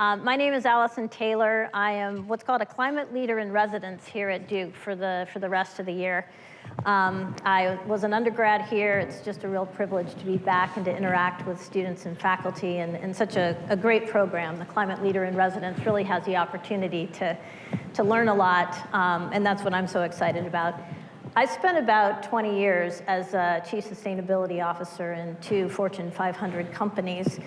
My name is Alison Taylor. I am what's called a climate leader in residence here at Duke for the rest of the year. I was an undergrad here. It's just a real privilege to be back and to interact with students and faculty and such a great program. The Climate Leader in Residence really has the opportunity to learn a lot, and that's what I'm so excited about. I spent about 20 years as a Chief Sustainability Officer in 2 Fortune 500 companies.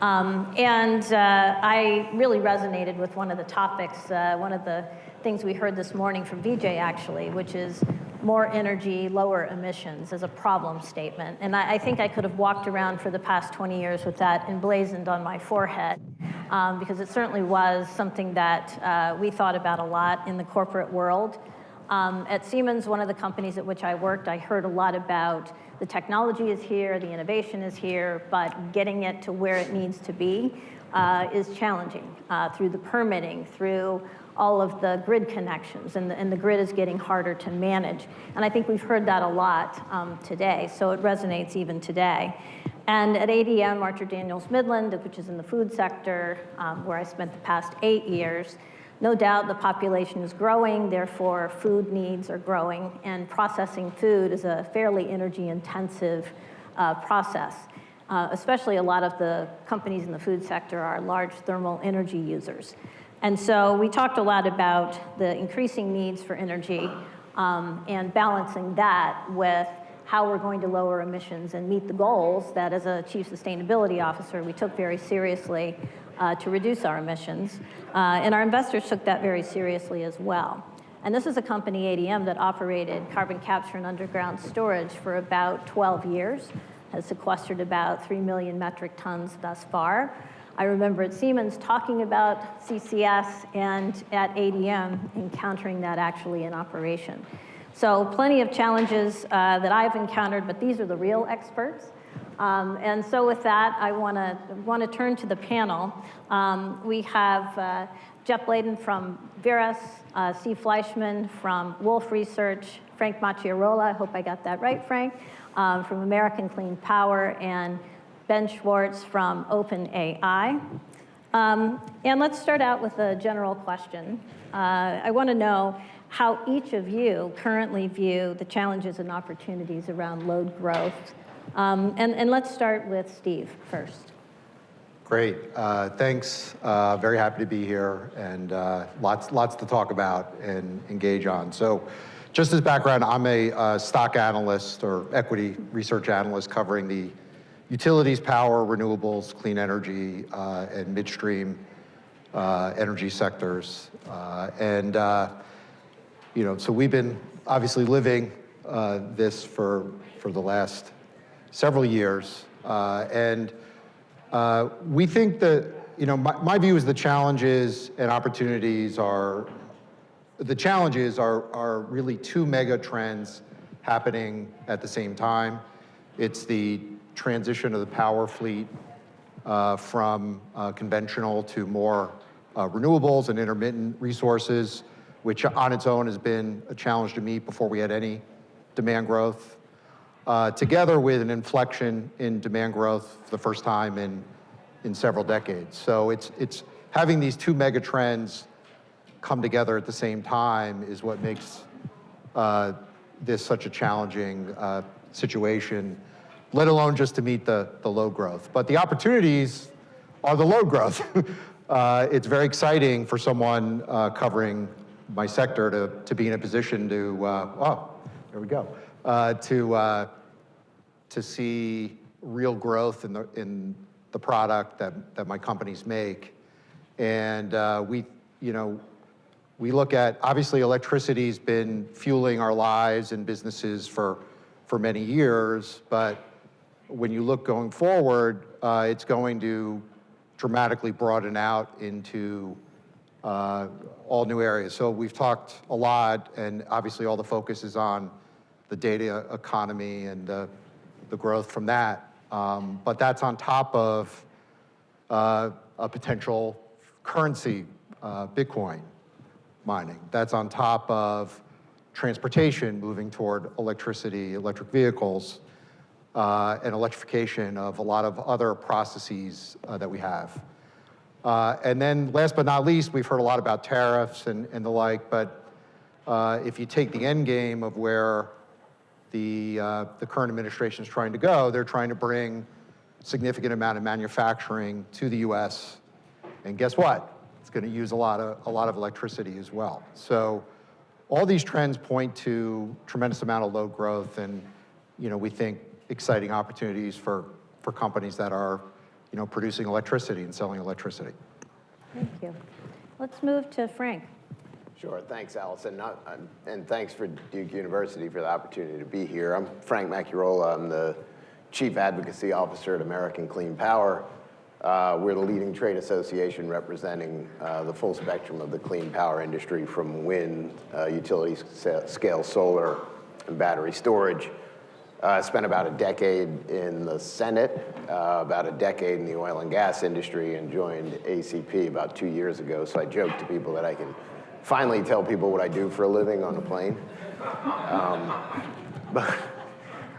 I really resonated with one of the topics, one of the things we heard this morning from Vijay, actually, which is more energy, lower emissions as a problem statement. And I think I could have walked around for the past 20 years with that emblazoned on my forehead, because it certainly was something that we thought about a lot in the corporate world. At Siemens, one of the companies at which I worked, I heard a lot about the technology is here, the innovation is here, but getting it to where it needs to be is challenging through the permitting, through all of the grid connections, and the grid is getting harder to manage. And I think we've heard that a lot today, so it resonates even today. And at ADM, Archer Daniels Midland, which is in the food sector, where I spent the past 8 years, no doubt the population is growing, therefore food needs are growing, and processing food is a fairly energy-intensive process. Especially a lot of the companies in the food sector are large thermal energy users. And so we talked a lot about the increasing needs for energy and balancing that with how we're going to lower emissions and meet the goals that as a Chief Sustainability Officer we took very seriously to reduce our emissions. And our investors took that very seriously as well. And this is a company, ADM, that operated carbon capture and underground storage for about 12 years, has sequestered about 3 million metric tons thus far. I remember at Siemens talking about CCS, and at ADM encountering that actually in operation. So plenty of challenges that I've encountered, but these are the real experts. And so with that, I want to turn to the panel. We have Jeff Bladen from Verrus, Steve Fleishman from Wolfe Research, Frank Macchiarola, I hope I got that right, Frank, from American Clean Power, and Ben Schwartz from OpenAI. And let's start out with a general question. I want to know how each of you currently view the challenges and opportunities around load growth. And let's start with Steve first. Great, thanks. Very happy to be here, and lots to talk about and engage on. So just as background, I'm a stock analyst or equity research analyst covering the utilities, power, renewables, clean energy, and midstream energy sectors. So we've been obviously living this for the last several years. We think that, my view is the challenges and opportunities are really 2 mega trends happening at the same time. It's the transition of the power fleet from conventional to more renewables and intermittent resources, which on its own has been a challenge to meet before we had any demand growth, together with an inflection in demand growth for the first time in several decades. So it's having these 2 mega trends come together at the same time is what makes this such a challenging situation, let alone just to meet the load growth. But the opportunities are the load growth. It's very exciting for someone covering my sector to be in a position to, there we go, to see real growth in the product that my companies make. And we look at, obviously electricity's been fueling our lives and businesses for many years, but when you look going forward, it's going to dramatically broaden out into all new areas. So we've talked a lot, and obviously all the focus is on the data economy and the growth from that. But that's on top of a potential currency, Bitcoin mining. That's on top of transportation moving toward electricity, electric vehicles, and electrification of a lot of other processes that we have. And then last but not least, we've heard a lot about tariffs and the like, but if you take the end game of where the current administration is trying to go, they're trying to bring a significant amount of manufacturing to the US. And guess what? It's going to use a lot of electricity as well. So all these trends point to tremendous amount of load growth, and we think exciting opportunities for companies that are producing electricity and selling electricity. Thank you. Let's move to Frank. Sure, thanks, Alison, and thanks for Duke University for the opportunity to be here. I'm Frank Macchiarola. I'm the Chief Advocacy Officer at American Clean Power. We're the leading trade association representing the full spectrum of the clean power industry, from wind, utility-scale solar, and battery storage. I spent about a decade in the Senate, about a decade in the oil and gas industry, and joined ACP about 2 years ago. So I joke to people that I can finally tell people what I do for a living on a plane. But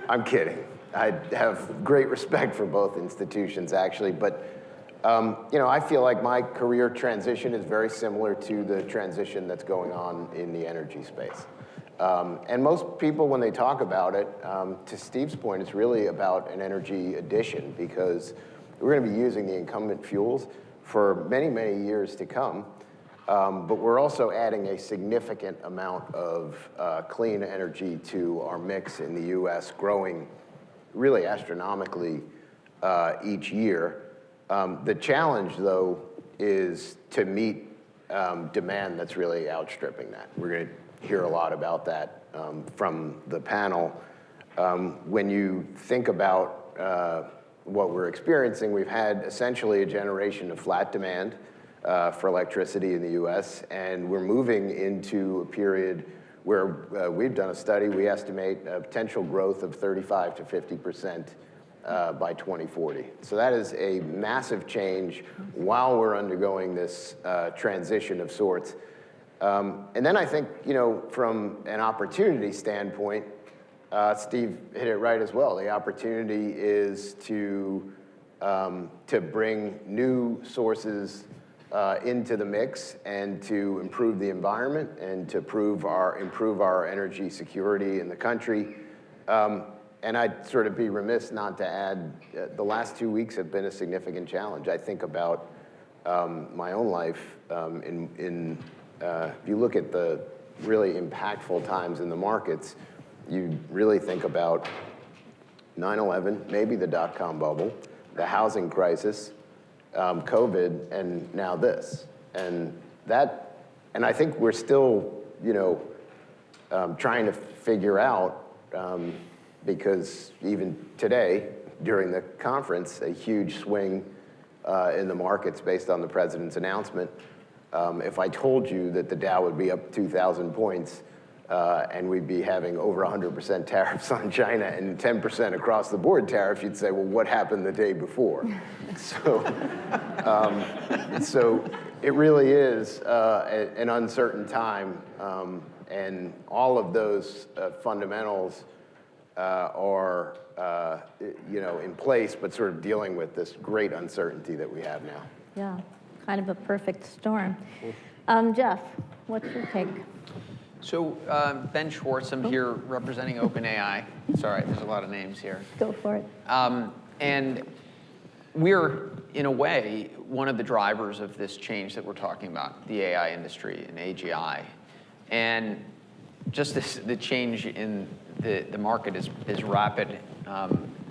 I'm kidding. I have great respect for both institutions, actually. But I feel like my career transition is very similar to the transition that's going on in the energy space. And most people, when they talk about it, to Steve's point, it's really about an energy addition, because we're going to be using the incumbent fuels for many, many years to come. But we're also adding a significant amount of clean energy to our mix in the US, growing really astronomically each year. The challenge, though, is to meet demand that's really outstripping that. We're going to hear a lot about that from the panel. When you think about what we're experiencing, we've had essentially a generation of flat demand for electricity in the US, and we're moving into a period where we've done a study. We estimate a potential growth of 35 to 50% by 2040. So that is a massive change while we're undergoing this transition of sorts. And then I think, from an opportunity standpoint, Steve hit it right as well. The opportunity is to bring new sources into the mix and to improve the environment and to improve our energy security in the country. And I'd sort of be remiss not to add, the last 2 weeks have been a significant challenge. I think about my own life. If you look at the really impactful times in the markets, you really think about 9/11, maybe the dot-com bubble, the housing crisis, COVID, and now this. And I think we're still, trying to figure out, because even today, during the conference, a huge swing in the markets based on the president's announcement. If I told you that the Dow would be up 2,000 points and we'd be having over 100% tariffs on China and 10% across the board tariffs, you'd say, well, what happened the day before? So it really is an uncertain time, and all of those fundamentals are in place, but sort of dealing with this great uncertainty that we have now. Yeah, kind of a perfect storm. Jeff, what's your take? So Ben Schwartz, I'm here representing OpenAI. Sorry, there's a lot of names here. Go for it. And we're, in a way, one of the drivers of this change that we're talking about, the AI industry and AGI. And just the change in the market is rapid.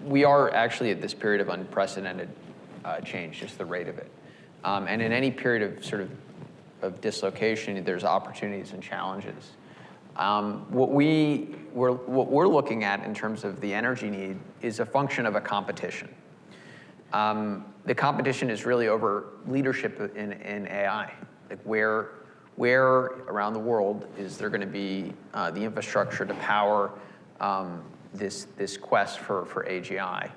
We are actually at this period of unprecedented change, just the rate of it. And in any period of dislocation, there's opportunities and challenges. What we're looking at in terms of the energy need is a function of a competition. The competition is really over leadership in AI. Like where around the world is there going to be the infrastructure to power this quest for AGI?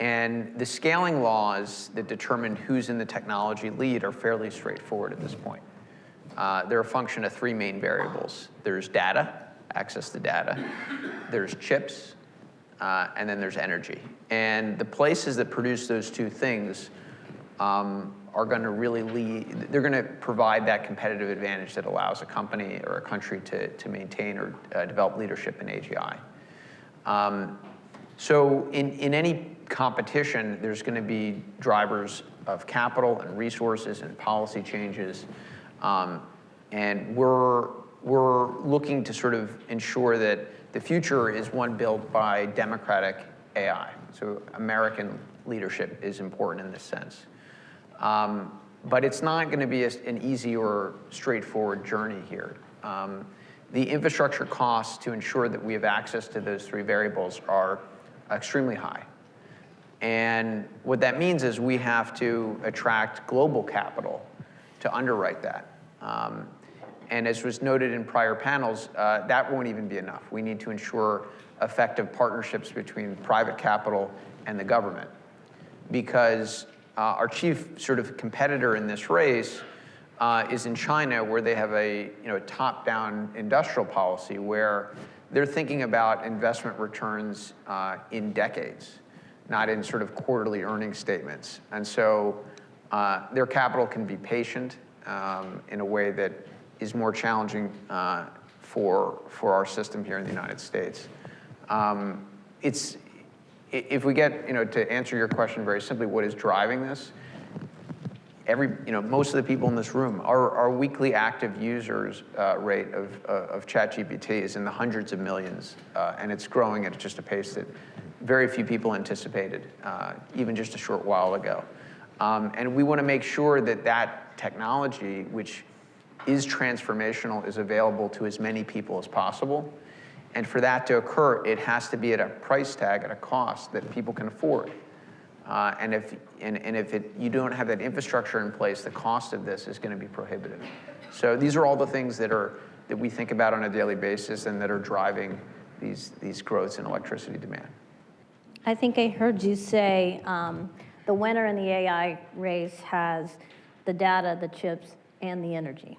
And the scaling laws that determine who's in the technology lead are fairly straightforward at this point. They're a function of three main variables. There's data, access to data, there's chips, and then there's energy. And the places that produce those two things are going to really lead. They're going to provide that competitive advantage that allows a company or a country to maintain or develop leadership in AGI. So in any competition, there's going to be drivers of capital and resources and policy changes, and we're looking to sort of ensure that the future is one built by democratic AI. So American leadership is important in this sense. But it's not going to be an easy or straightforward journey here. The infrastructure costs to ensure that we have access to those three variables are extremely high. And what that means is we have to attract global capital to underwrite that. And as was noted in prior panels, that won't even be enough. We need to ensure effective partnerships between private capital and the government, because our chief sort of competitor in this race is in China, where they have a top-down industrial policy where they're thinking about investment returns in decades, not in sort of quarterly earnings statements. And so their capital can be patient in a way that is more challenging for our system here in the United States. If we get, to answer your question very simply, what is driving this? Most of the people in this room, our weekly active users rate of ChatGPT is in the hundreds of millions, and it's growing at just a pace that very few people anticipated, even just a short while ago. And we want to make sure that that technology, which is transformational, is available to as many people as possible. And for that to occur, it has to be at a price tag, at a cost that people can afford. And if you don't have that infrastructure in place, the cost of this is going to be prohibitive. So these are all the things that we think about on a daily basis and that are driving these growths in electricity demand. I think I heard you say the winner in the AI race has the data, the chips, and the energy.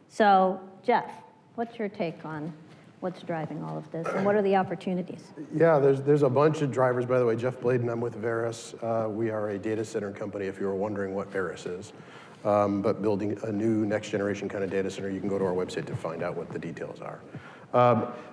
So, Jeff, what's your take on what's driving all of this, and what are the opportunities? Yeah, there's a bunch of drivers. By the way, Jeff Bladen, I'm with Verrus. We are a data center company, if you were wondering what Verrus is. But building a new next generation kind of data center, you can go to our website to find out what the details are.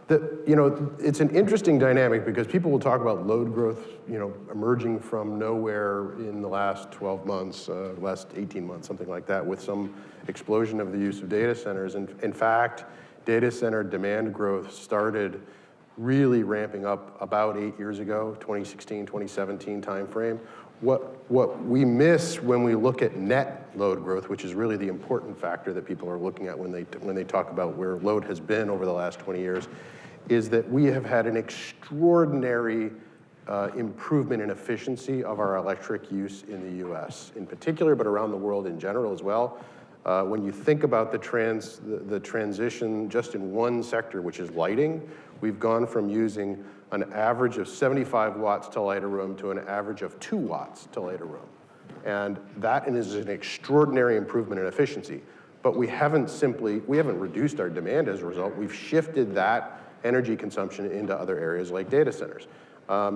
It's an interesting dynamic because people will talk about load growth, emerging from nowhere in the last 12 months, last 18 months, something like that, with some explosion of the use of data centers. And in fact, data center demand growth started really ramping up about 8 years ago, 2016, 2017 timeframe. What we miss when we look at net load growth, which is really the important factor that people are looking at when they talk about where load has been over the last 20 years, is that we have had an extraordinary improvement in efficiency of our electric use in the US in particular, but around the world in general as well. When you think about the transition just in one sector, which is lighting, we've gone from using an average of 75 watts to light a room to an average of 2 watts to light a room. And that is an extraordinary improvement in efficiency. But we haven't reduced our demand as a result. We've shifted that energy consumption into other areas like data centers.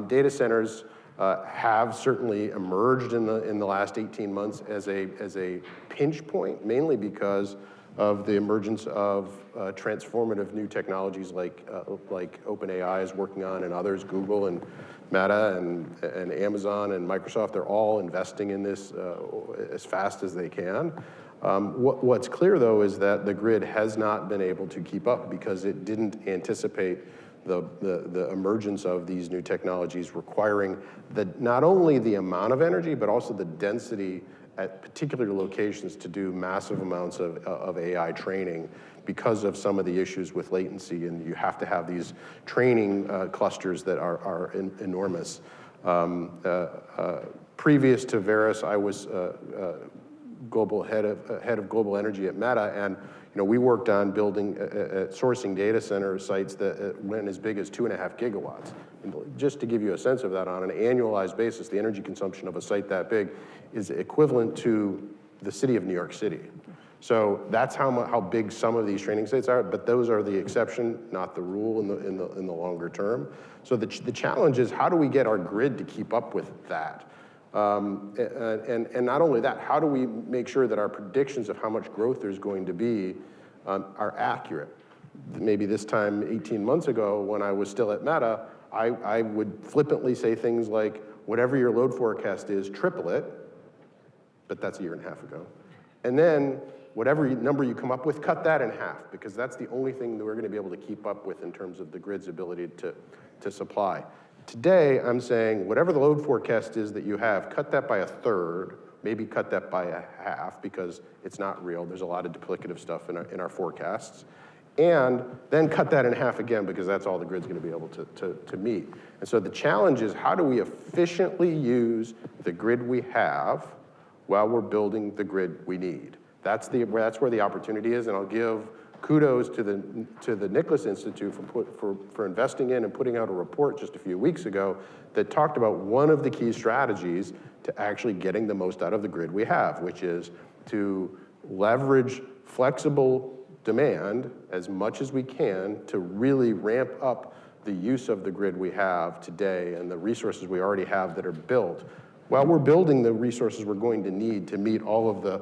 Data centers have certainly emerged in the last 18 months as a pinch point, mainly because of the emergence of transformative new technologies like OpenAI is working on, and others, Google and Meta and Amazon and Microsoft, they're all investing in this as fast as they can. What's clear, though, is that the grid has not been able to keep up because it didn't anticipate the emergence of these new technologies requiring not only the amount of energy, but also the density at particular locations to do massive amounts of AI training because of some of the issues with latency, and you have to have these training clusters that are enormous. Previous to Verrus, I was global head of global energy at Meta, and we worked on building, sourcing data center sites that went as big as 2.5 gigawatts. And just to give you a sense of that, on an annualized basis, the energy consumption of a site that big is equivalent to the city of New York City. So that's how big some of these training sites are, but those are the exception, not the rule in the longer term. So the challenge is, how do we get our grid to keep up with that? And not only that, how do we make sure that our predictions of how much growth there's going to be are accurate? Maybe this time 18 months ago when I was still at Meta, I would flippantly say things like, whatever your load forecast is, triple it, but that's a year and a half ago. And then whatever number you come up with, cut that in half, because that's the only thing that we're gonna be able to keep up with in terms of the grid's ability to supply. Today, I'm saying whatever the load forecast is that you have, cut that by a third, maybe cut that by a half, because it's not real. There's a lot of duplicative stuff in our forecasts. And then cut that in half again, because that's all the grid's gonna be able to meet. And so the challenge is, how do we efficiently use the grid we have while we're building the grid we need? That's where the opportunity is, and I'll give kudos to the Nicholas Institute for investing in and putting out a report just a few weeks ago that talked about one of the key strategies to actually getting the most out of the grid we have, which is to leverage flexible demand as much as we can to really ramp up the use of the grid we have today and the resources we already have that are built, while we're building the resources we're going to need to meet all of the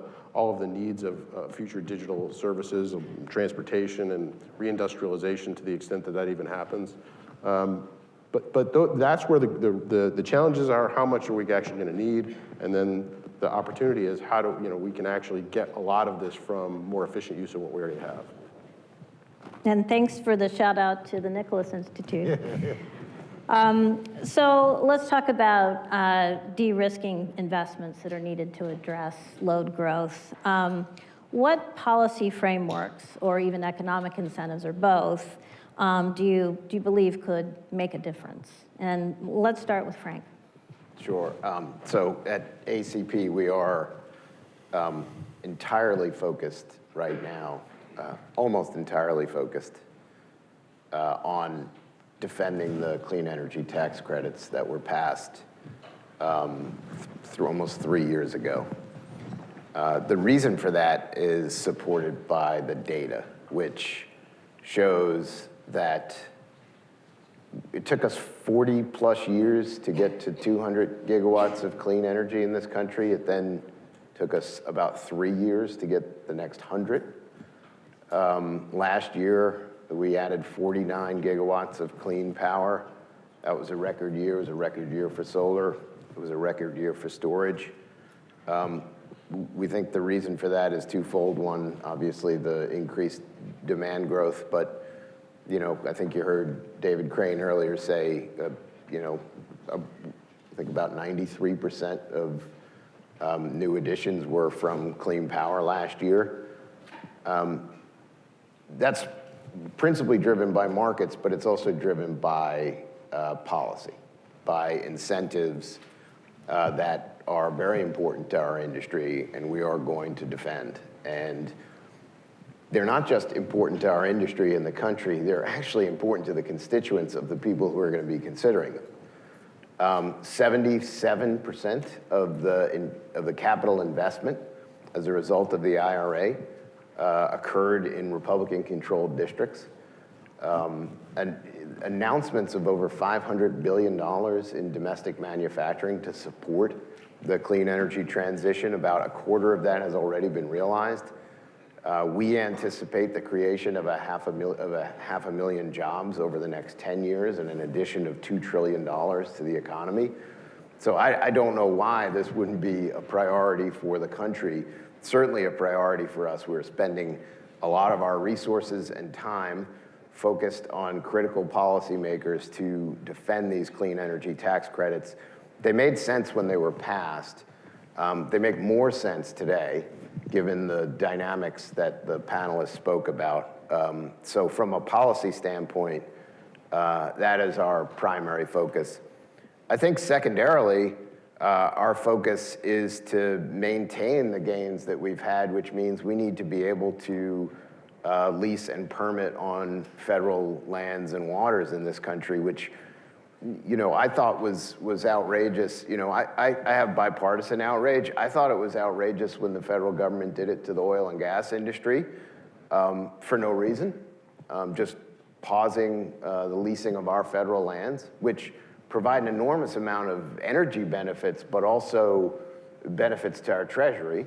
needs of future digital services, of transportation and reindustrialization to the extent that that even happens. That's where the challenges are. How much are we actually going to need? And then the opportunity is how do we can actually get a lot of this from more efficient use of what we already have. And thanks for the shout out to the Nicholas Institute. So let's talk about de-risking investments that are needed to address load growth. What policy frameworks or even economic incentives or both do you believe could make a difference? And let's start with Frank. Sure. So at ACP, we are entirely focused right now, almost entirely focused on defending the clean energy tax credits that were passed through almost 3 years ago. The reason for that is supported by the data, which shows that it took us 40 plus years to get to 200 gigawatts of clean energy in this country. It then took us about 3 years to get the next 100. Last year, we added 49 gigawatts of clean power. That was a record year. It was a record year for solar. It was a record year for storage. We think the reason for that is twofold. One, obviously, the increased demand growth, but I think you heard David Crane earlier say, I think about 93% of new additions were from clean power last year. That's principally driven by markets, but it's also driven by policy, by incentives that are very important to our industry, and we are going to defend. And they're not just important to our industry and the country, they're actually important to the constituents of the people who are going to be considering them. 77% of the capital investment as a result of the IRA occurred in Republican-controlled districts. And announcements of over $500 billion in domestic manufacturing to support the clean energy transition. About a quarter of that has already been realized. We anticipate the creation of a half a million jobs over the next 10 years and an addition of $2 trillion to the economy. So I don't know why this wouldn't be a priority for the country. Certainly a priority for us. We're spending a lot of our resources and time focused on critical policymakers to defend these clean energy tax credits. They made sense when they were passed. They make more sense today, given the dynamics that the panelists spoke about. So from a policy standpoint, that is our primary focus. I think secondarily, our focus is to maintain the gains that we've had, which means we need to be able to lease and permit on federal lands and waters in this country, which I thought was outrageous. I have bipartisan outrage. I thought it was outrageous when the federal government did it to the oil and gas industry for no reason, just pausing the leasing of our federal lands, which provide an enormous amount of energy benefits, but also benefits to our treasury.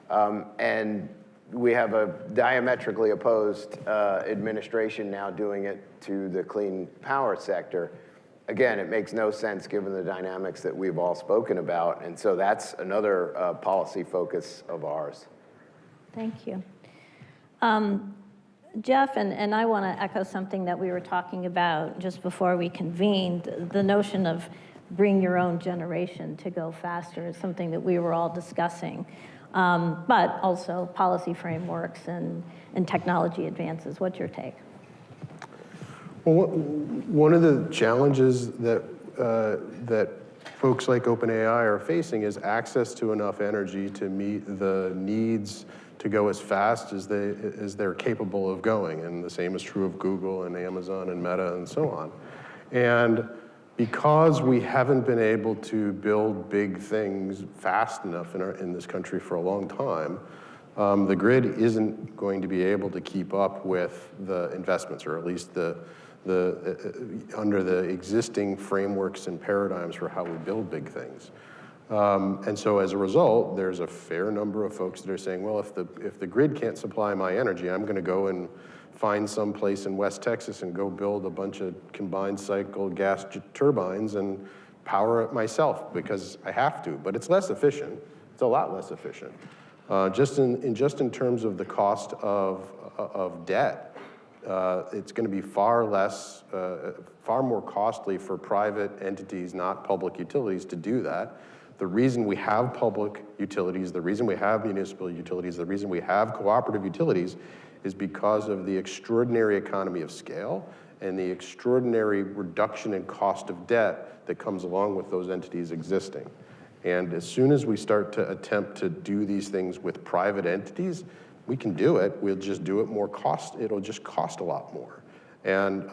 And we have a diametrically opposed administration now doing it to the clean power sector. Again, it makes no sense given the dynamics that we've all spoken about. And so that's another policy focus of ours. Thank you. Jeff, and I want to echo something that we were talking about just before we convened. The notion of bring your own generation to go faster is something that we were all discussing. But also policy frameworks and technology advances. What's your take? Well, one of the challenges that that folks like OpenAI are facing is access to enough energy to meet the needs to go as fast as they're capable of going, and the same is true of Google and Amazon and Meta and so on. And because we haven't been able to build big things fast enough in this country for a long time, the grid isn't going to be able to keep up with the investments, or at least under the existing frameworks and paradigms for how we build big things. And so as a result, there's a fair number of folks that are saying, well, if the grid can't supply my energy, I'm going to go and find some place in West Texas and go build a bunch of combined cycle gas turbines and power it myself because I have to. But it's less efficient. It's a lot less efficient. Just in terms of the cost of debt, it's going to be far more costly for private entities, not public utilities, to do that. The reason we have public utilities, the reason we have municipal utilities, the reason we have cooperative utilities is because of the extraordinary economy of scale and the extraordinary reduction in cost of debt that comes along with those entities existing. And as soon as we start to attempt to do these things with private entities, we can do it. We'll just do it more it'll just cost a lot more. And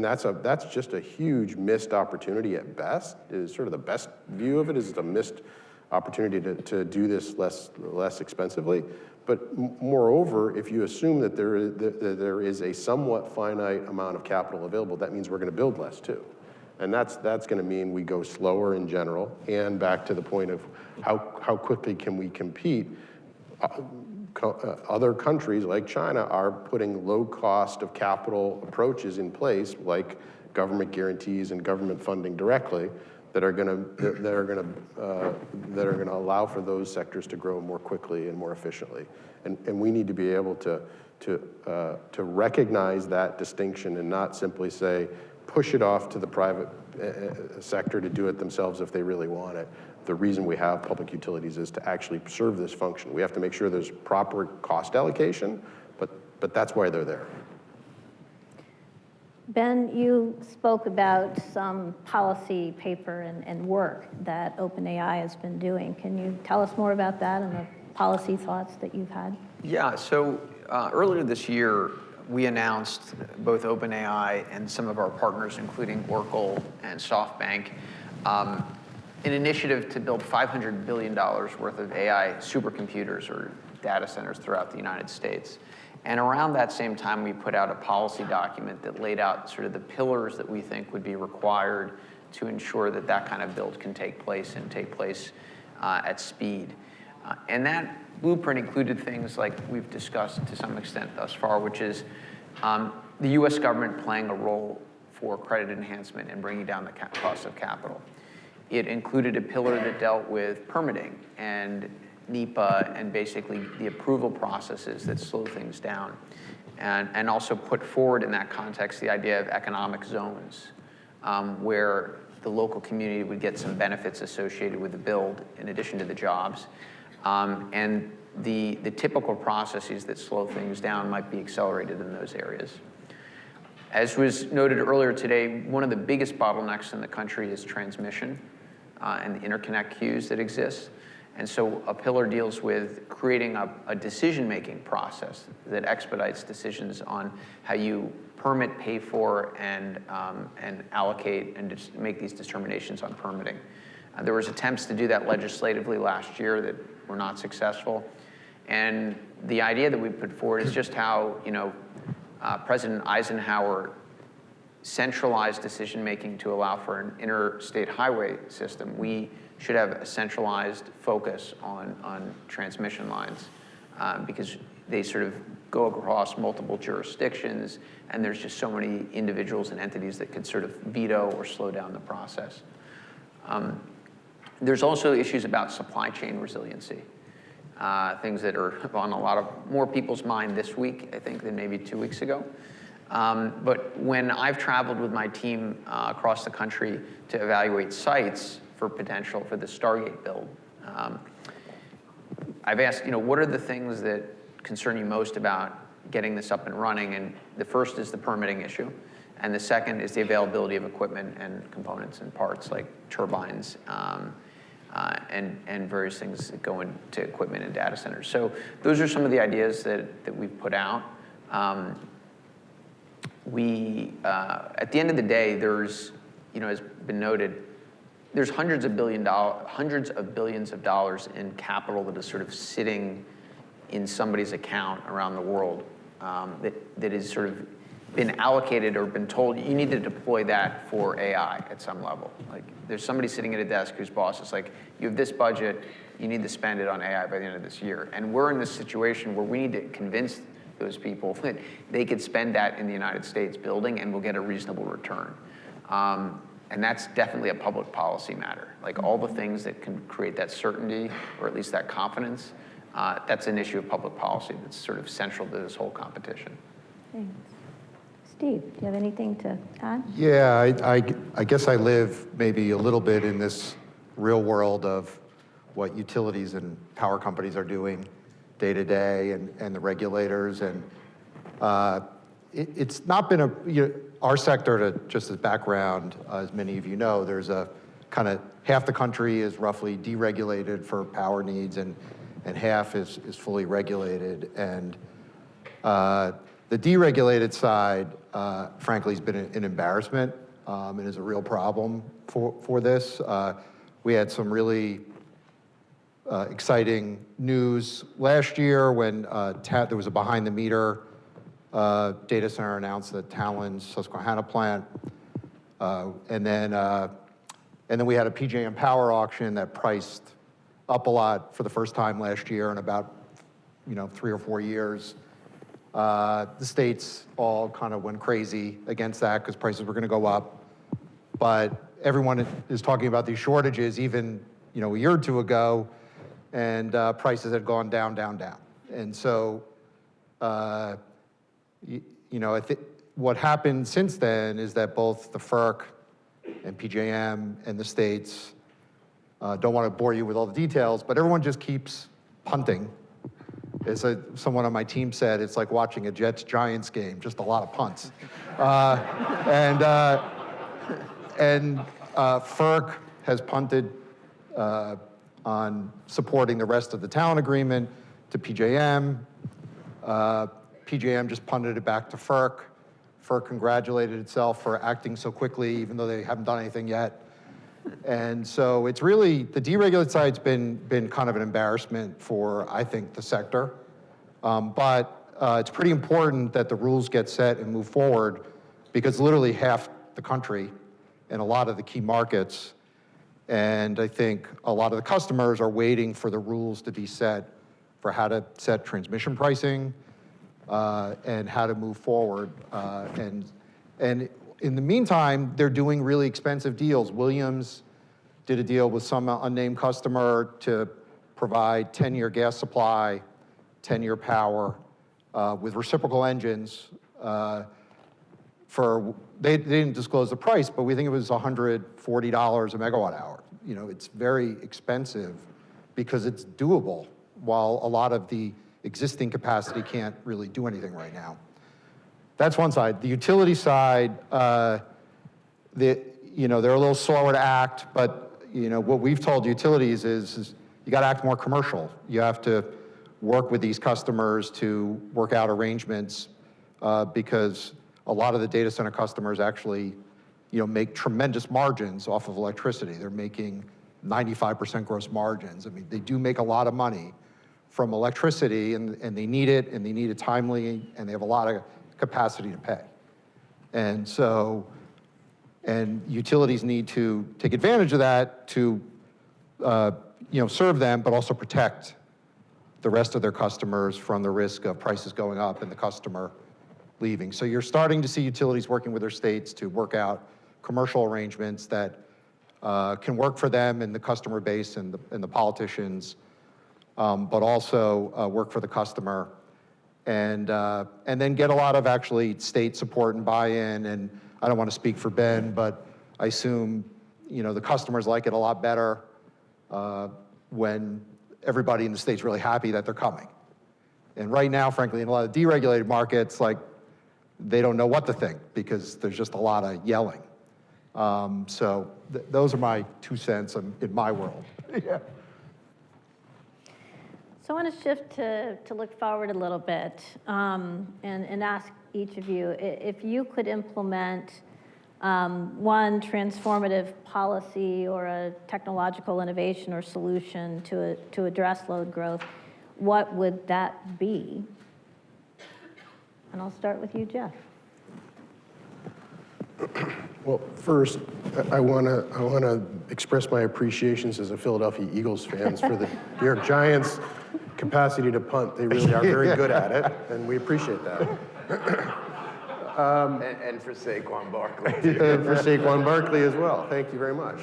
that's just a huge missed opportunity at best. Is sort of the best view of it is a missed opportunity to do this less expensively. But moreover, if you assume that there is a somewhat finite amount of capital available, that means we're going to build less too. And that's going to mean we go slower in general. And back to the point of how quickly can we compete, other countries like China are putting low cost of capital approaches in place, like government guarantees and government funding directly, that are going to allow for those sectors to grow more quickly and more efficiently. And we need to be able to recognize that distinction and not simply say, push it off to the private sector to do it themselves if they really want it. The reason we have public utilities is to actually serve this function. We have to make sure there's proper cost allocation, but that's why they're there. Ben, you spoke about some policy paper and work that OpenAI has been doing. Can you tell us more about that and the policy thoughts that you've had? Yeah, so earlier this year, we announced, both OpenAI and some of our partners, including Oracle and SoftBank, an initiative to build $500 billion worth of AI supercomputers or data centers throughout the United States. And around that same time, we put out a policy document that laid out sort of the pillars that we think would be required to ensure that that kind of build can take place and take place at speed. And that blueprint included things like we've discussed to some extent thus far, which is the US government playing a role for credit enhancement and bringing down the cost of capital. It included a pillar that dealt with permitting and NEPA and basically the approval processes that slow things down. And also put forward in that context the idea of economic zones, where the local community would get some benefits associated with the build in addition to the jobs. And the typical processes that slow things down might be accelerated in those areas. As was noted earlier today, one of the biggest bottlenecks in the country is transmission and the interconnect queues that exist. And so a pillar deals with creating a decision-making process that expedites decisions on how you permit, pay for, and allocate and just make these determinations on permitting. There was attempts to do that legislatively last year that were not successful. And the idea that we put forward is just how, President Eisenhower centralized decision-making to allow for an interstate highway system, we should have a centralized focus on transmission lines because they sort of go across multiple jurisdictions, and there's just so many individuals and entities that could sort of veto or slow down the process. There's also issues about supply chain resiliency, things that are on a lot of more people's mind this week, I think, than maybe 2 weeks ago. But when I've traveled with my team across the country to evaluate sites for potential for the Stargate build, I've asked, what are the things that concern you most about getting this up and running? And the first is the permitting issue. And the second is the availability of equipment and components and parts like turbines and various things that go into equipment and data centers. So those are some of the ideas that we've put out. At the end of the day, there's, has been noted, there's hundreds of billions of dollars in capital that is sort of sitting in somebody's account around the world that is sort of been allocated or been told you need to deploy that for AI at some level. Like there's somebody sitting at a desk whose boss is like, you have this budget, you need to spend it on AI by the end of this year. And we're in this situation where we need to convince those people that they could spend that in the United States building and we'll get a reasonable return. And that's definitely a public policy matter. Like all the things that can create that certainty or at least that confidence, that's an issue of public policy that's sort of central to this whole competition. Thanks. Steve, do you have anything to add? Yeah, I guess I live maybe a little bit in this real world of what utilities and power companies are doing day to day and the regulators. And it's not been our sector, just as background, as many of you know, there's a kind of half the country is roughly deregulated for power needs and half is fully regulated. And the deregulated side, frankly, has been an embarrassment and is a real problem for this. We had some really exciting news last year when there was a behind-the-meter data center announced at Talon's Susquehanna plant, and then we had a PJM power auction that priced up a lot for the first time last year in about 3 or 4 years. The states all kind of went crazy against that because prices were going to go up. But everyone is talking about these shortages even a year or two ago, and prices had gone down, down, down. And so, I think what happened since then is that both the FERC and PJM and the states, don't want to bore you with all the details, but everyone just keeps punting. As someone on my team said, it's like watching a Jets-Giants game, just a lot of punts. And FERC has punted on supporting the rest of the Talon agreement to PJM. PJM just punted it back to FERC. FERC congratulated itself for acting so quickly, even though they haven't done anything yet. And so it's really, the deregulated side's been kind of an embarrassment for, I think, the sector. But it's pretty important that the rules get set and move forward because literally half the country and a lot of the key markets, and I think a lot of the customers are waiting for the rules to be set for how to set transmission pricing and how to move forward. And in the meantime, they're doing really expensive deals. Williams did a deal with some unnamed customer to provide 10-year gas supply, 10-year power with reciprocal engines they didn't disclose the price, but we think it was $140 a megawatt hour. It's very expensive because it's doable, while a lot of the existing capacity can't really do anything right now. That's one side. The utility side, they're a little slower to act, but what we've told utilities is you got to act more commercial. You have to work with these customers to work out arrangements because a lot of the data center customers actually, make tremendous margins off of electricity. They're making 95% gross margins. I mean, they do make a lot of money from electricity, and they need it timely, and they have a lot of capacity to pay. And so, and utilities need to take advantage of that to serve them, but also protect the rest of their customers from the risk of prices going up and the customer leaving. So you're starting to see utilities working with their states to work out commercial arrangements that can work for them and the customer base and the politicians, but also work for the customer, and then get a lot of actually state support and buy-in. And I don't want to speak for Ben, but I assume the customers like it a lot better when everybody in the state's really happy that they're coming. And right now, frankly, in a lot of deregulated markets, like, they don't know what to think because there's just a lot of yelling. So those are my 2 cents in my world. Yeah. So I want to shift to look forward a little bit and ask each of you, if you could implement one transformative policy or a technological innovation or solution to address load growth, what would that be? And I'll start with you, Jeff. Well, first, I want to express my appreciations as a Philadelphia Eagles fans for the New York Giants' capacity to punt. They really are very good at it, and we appreciate that. And for Saquon Barkley. And for Saquon Barkley as well. Thank you very much.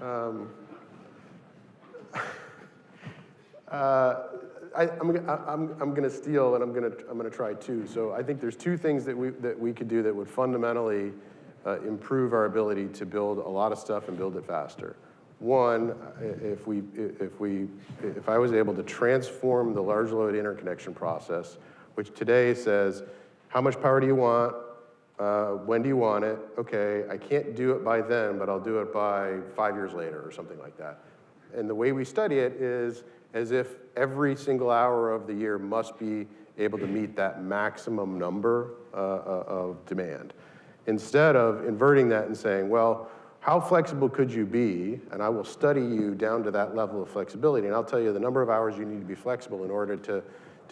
I'm going to steal, and I'm going to try two. So I think there's two things that we could do that would fundamentally improve our ability to build a lot of stuff and build it faster. One, if I was able to transform the large load interconnection process, which today says, how much power do you want? When do you want it? Okay, I can't do it by then, but I'll do it by 5 years later or something like that. And the way we study it is as if every single hour of the year must be able to meet that maximum number of demand. Instead of inverting that and saying, well, how flexible could you be? And I will study you down to that level of flexibility, and I'll tell you the number of hours you need to be flexible in order to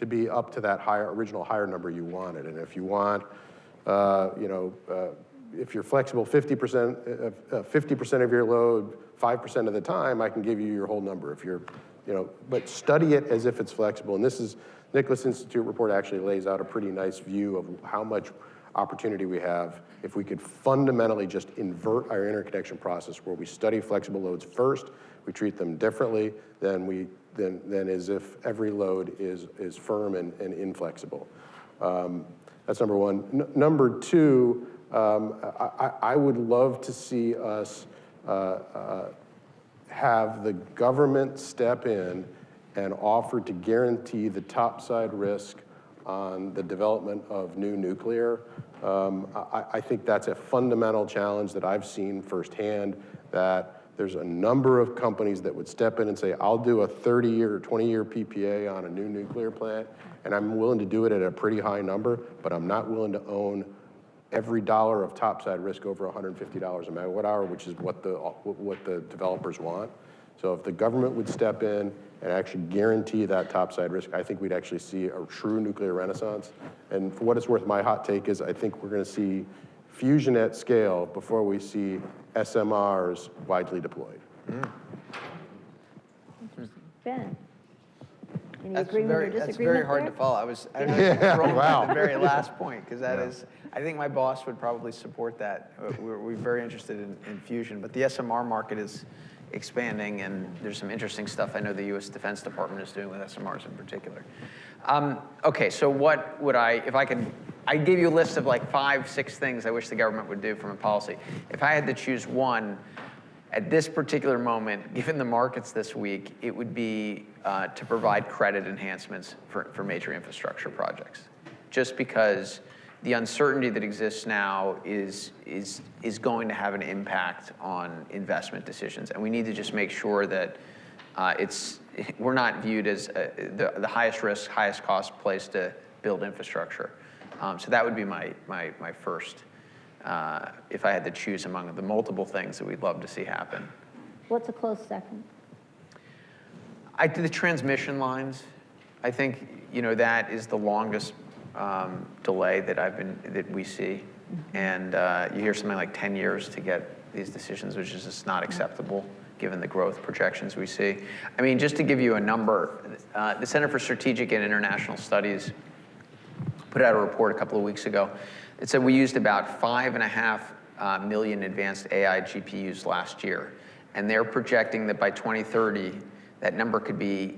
be up to that original higher number you wanted. And if you want, if you're flexible 50% of your load 5% of the time, I can give you your whole number. If you're, but study it as if it's flexible. And this is, Nicholas Institute report actually lays out a pretty nice view of how much opportunity we have if we could fundamentally just invert our interconnection process where we study flexible loads first, we treat them differently than as if every load is firm and inflexible. That's number one. Number two, I would love to see us have the government step in and offer to guarantee the topside risk on the development of new nuclear. I think that's a fundamental challenge that I've seen firsthand, that there's a number of companies that would step in and say, I'll do a 30-year or 20-year PPA on a new nuclear plant, and I'm willing to do it at a pretty high number, but I'm not willing to own every dollar of topside risk over $150 a megawatt hour, which is what the developers want. So if the government would step in and actually guarantee that topside risk, I think we'd actually see a true nuclear renaissance. And for what it's worth, my hot take is I think we're going to see fusion at scale before we see SMRs widely deployed. Ben, any That's agreement or disagreement That's very hard there? to follow. I was Yeah, thrown wow. at the very last point, because that is, I think my boss would probably support that. We're very interested in fusion, but the SMR market is expanding, and there's some interesting stuff I know the U.S. Defense Department is doing with SMRs in particular. Okay, so what would I gave you a list of like 5, 6 things I wish the government would do from a policy. If I had to choose one, at this particular moment, given the markets this week, it would be to provide credit enhancements for major infrastructure projects. Just because the uncertainty that exists now is going to have an impact on investment decisions, and we need to just make sure that we're not viewed as the highest risk, highest cost place to build infrastructure. So that would be my first, if I had to choose among the multiple things that we'd love to see happen. What's a close second? The transmission lines. I think that is the longest delay that we see. And you hear something like 10 years to get these decisions, which is just not acceptable given the growth projections we see. I mean, just to give you a number, the Center for Strategic and International Studies put out a report a couple of weeks ago. It said we used about 5.5 million advanced AI GPUs last year. And they're projecting that by 2030, that number could be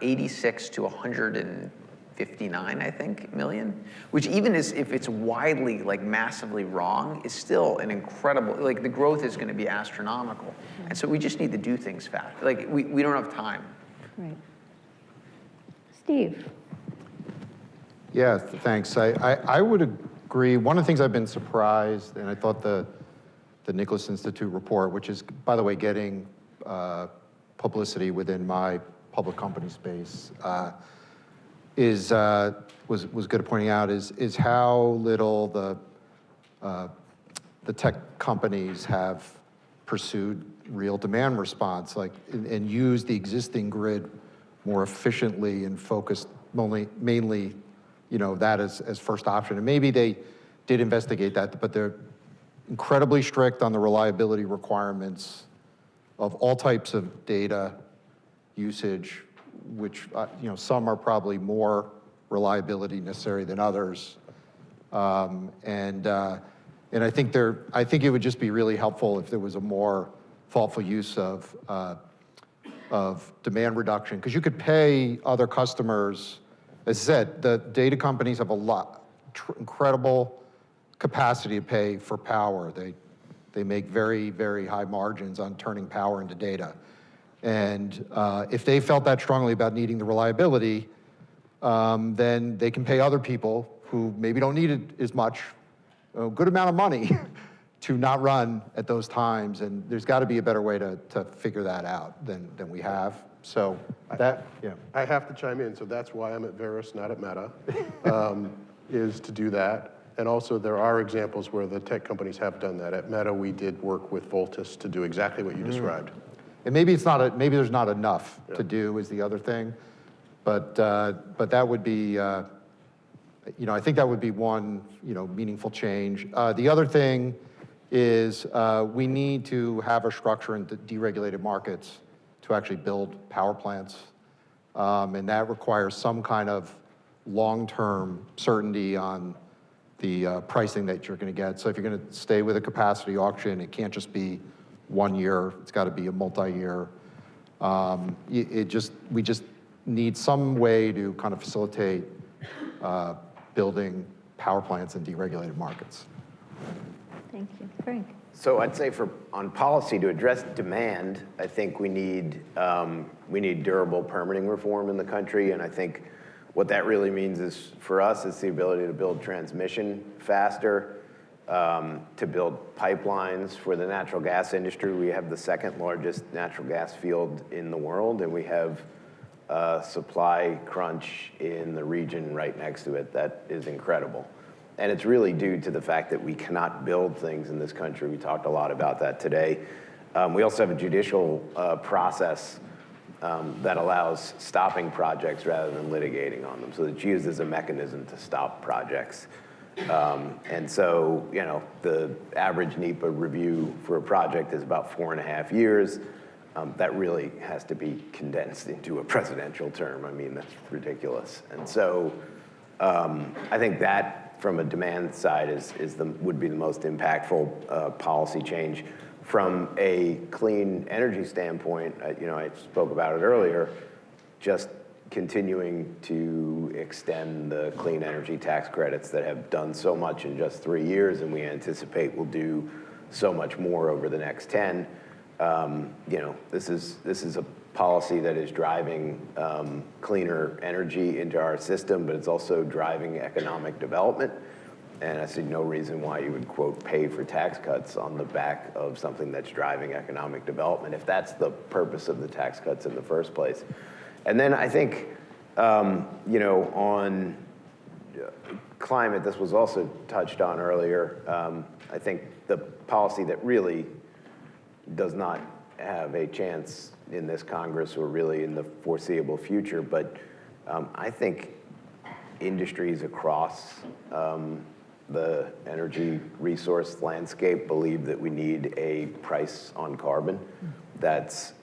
86 to 159, I think, million, which even if it's widely, like, massively wrong, is still an incredible, like, the growth is gonna be astronomical. And so we just need to do things fast. Like, we don't have time. Right. Steve. Yeah, thanks. I would agree. One of the things I've been surprised, and I thought the Nicholas Institute report, which is, by the way, getting publicity within my public company space, was good at pointing out is how little the tech companies have pursued real demand response, like, and used the existing grid more efficiently and focused mainly, that as first option. And maybe they did investigate that, but they're incredibly strict on the reliability requirements of all types of data usage, which some are probably more reliability necessary than others. And I think it would just be really helpful if there was a more thoughtful use of demand reduction, because you could pay other customers. As I said, the data companies have incredible capacity to pay for power. They make very, very high margins on turning power into data. And if they felt that strongly about needing the reliability, then they can pay other people who maybe don't need it as much, a good amount of money to not run at those times. And there's got to be a better way to figure that out than we have. So yeah. I have to chime in, so that's why I'm at Verrus, not at Meta, is to do that. And also, there are examples where the tech companies have done that. At Meta, we did work with Voltus to do exactly what you described. And maybe maybe there's not enough to do is the other thing, but that would be, I think that would be one, meaningful change. The other thing is we need to have a structure in the deregulated markets to actually build power plants, and that requires some kind of long-term certainty on the pricing that you're going to get. So if you're going to stay with a capacity auction, it can't just be 1 year. It's got to be a multi-year. We just need some way to kind of facilitate building power plants in deregulated markets. Thank you. Frank. So I'd say on policy to address demand, I think we need durable permitting reform in the country, and I think what that really means is, for us, it's the ability to build transmission faster, to build pipelines. For the natural gas industry, we have the second largest natural gas field in the world, and we have a supply crunch in the region right next to it that is incredible. And it's really due to the fact that we cannot build things in this country. We talked a lot about that today. We also have a judicial process that allows stopping projects rather than litigating on them. So it's used as a mechanism to stop projects. And so, the average NEPA review for a project is about 4.5 years. That really has to be condensed into a presidential term. I mean, that's ridiculous. And so I think that, from a demand side, would be the most impactful policy change. From a clean energy standpoint, I spoke about it earlier, just continuing to extend the clean energy tax credits that have done so much in just 3 years, and we anticipate will do so much more over the next 10. This is a policy that is driving cleaner energy into our system, but it's also driving economic development. And I see no reason why you would, quote, pay for tax cuts on the back of something that's driving economic development, if that's the purpose of the tax cuts in the first place. And then I think, on climate, this was also touched on earlier. I think the policy that really does not have a chance in this Congress or really in the foreseeable future, but I think industries across the energy resource landscape believe that we need a price on carbon that's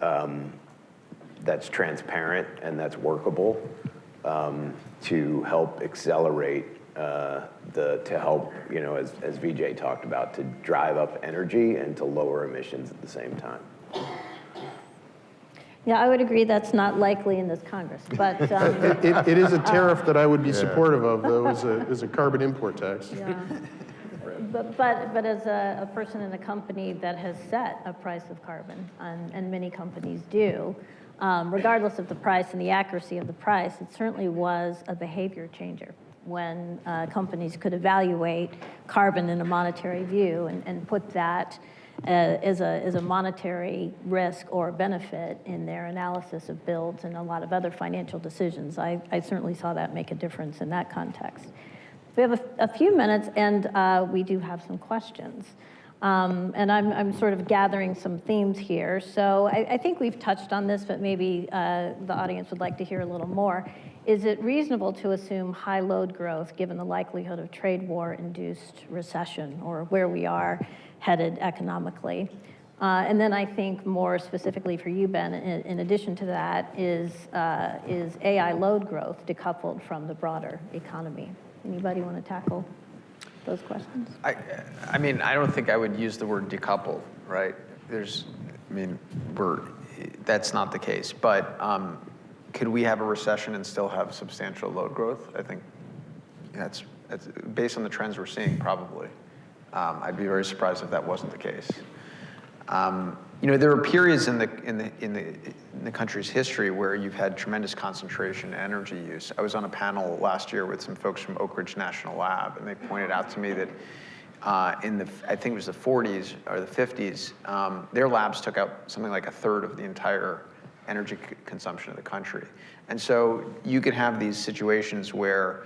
transparent and that's workable to help accelerate to help, as Vijay talked about, to drive up energy and to lower emissions at the same time. Yeah, I would agree that's not likely in this Congress, but It is a tariff that I would be supportive of, though, as a carbon import tax. yeah. But as a person in a company that has set a price of carbon, and many companies do, regardless of the price and the accuracy of the price, it certainly was a behavior changer when companies could evaluate carbon in a monetary view and put that as a monetary risk or benefit in their analysis of builds and a lot of other financial decisions. I certainly saw that make a difference in that context. We have a few minutes, and we do have some questions. And I'm sort of gathering some themes here. So I think we've touched on this, but maybe the audience would like to hear a little more. Is it reasonable to assume high load growth given the likelihood of trade war-induced recession, or where we are headed economically? And then I think more specifically for you, Ben, in addition to that, is AI load growth decoupled from the broader economy? Anybody want to tackle those questions? I mean, I don't think I would use the word decouple, right? That's not the case. But could we have a recession and still have substantial load growth? I think that's based on the trends we're seeing, probably. I'd be very surprised if that wasn't the case. There are periods in the country's history where you've had tremendous concentration in energy use. I was on a panel last year with some folks from Oak Ridge National Lab, and they pointed out to me that I think it was the 40s or the 50s, their labs took out something like a third of the entire energy consumption of the country. And so you could have these situations where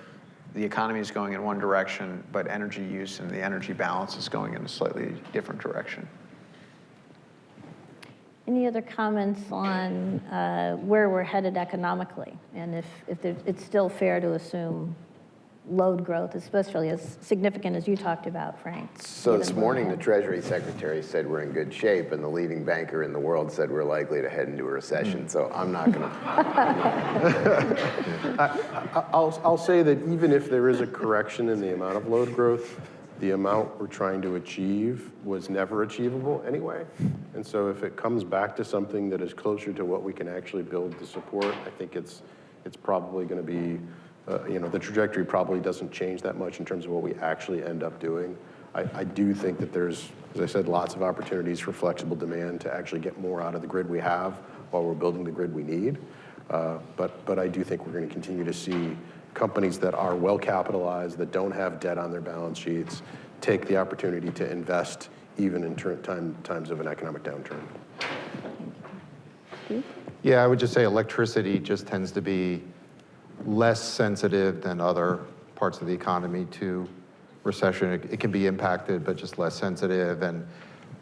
the economy is going in one direction, but energy use and the energy balance is going in a slightly different direction. Any other comments on where we're headed economically, and if it's still fair to assume load growth, especially as significant as you talked about, Frank? So this morning, the Treasury Secretary said we're in good shape, and the leading banker in the world said we're likely to head into a recession. So I'm not going to. I'll say that even if there is a correction in the amount of load growth, the amount we're trying to achieve was never achievable anyway. And so if it comes back to something that is closer to what we can actually build to support, I think it's probably going to be, the trajectory probably doesn't change that much in terms of what we actually end up doing. I do think that there's, as I said, lots of opportunities for flexible demand to actually get more out of the grid we have while we're building the grid we need. But I do think we're going to continue to see companies that are well capitalized, that don't have debt on their balance sheets, take the opportunity to invest even in times of an economic downturn. Yeah, I would just say electricity just tends to be less sensitive than other parts of the economy to recession. It can be impacted, but just less sensitive. And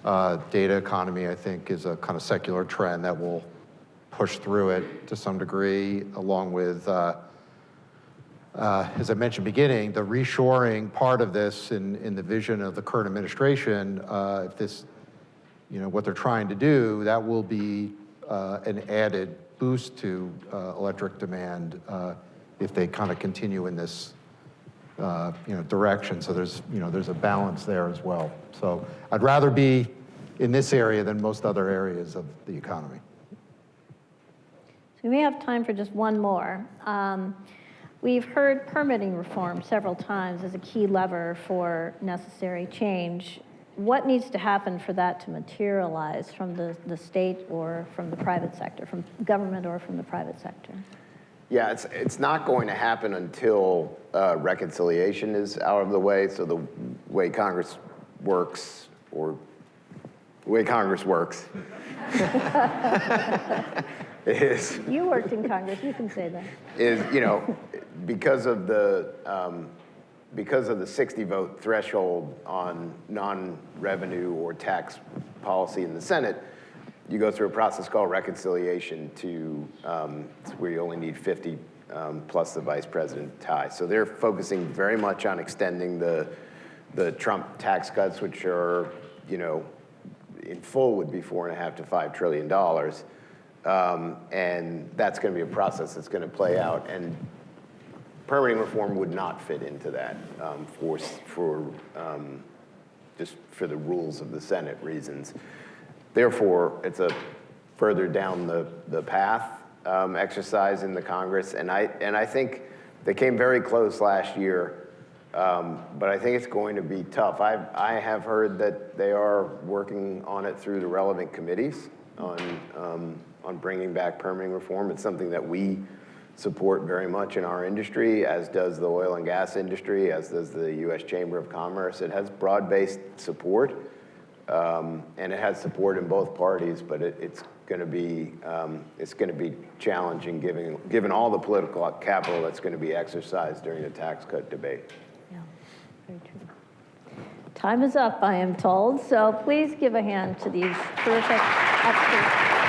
data economy, I think, is a kind of secular trend that will push through it to some degree, along with, as I mentioned beginning, the reshoring part of this in the vision of the current administration. If this, what they're trying to do, that will be an added boost to electric demand if they kind of continue in this direction. So there's a balance there as well. So I'd rather be in this area than most other areas of the economy. So we may have time for just one more. We've heard permitting reform several times as a key lever for necessary change. What needs to happen for that to materialize from the state or from the private sector, from government or from the private sector? Yeah, it's not going to happen until reconciliation is out of the way. So the way Congress works, is... You worked in Congress, you can say that. Is, because of the 60-vote threshold on non-revenue or tax policy in the Senate, you go through a process called reconciliation to where you only need 50 plus the vice president tie. So they're focusing very much on extending the Trump tax cuts, which are, in full would be $4.5 to $5 trillion. And that's going to be a process that's going to play out. And permitting reform would not fit into that just for the rules of the Senate reasons. Therefore, it's a further down the path exercise in the Congress. And I think they came very close last year, but I think it's going to be tough. I have heard that they are working on it through the relevant committees on bringing back permitting reform. It's something that we support very much in our industry, as does the oil and gas industry, as does the U.S. Chamber of Commerce. It has broad-based support, and it has support in both parties, but it's going to be challenging given all the political capital that's going to be exercised during the tax cut debate. Yeah, very true. Time is up, I am told, so please give a hand to these terrific experts.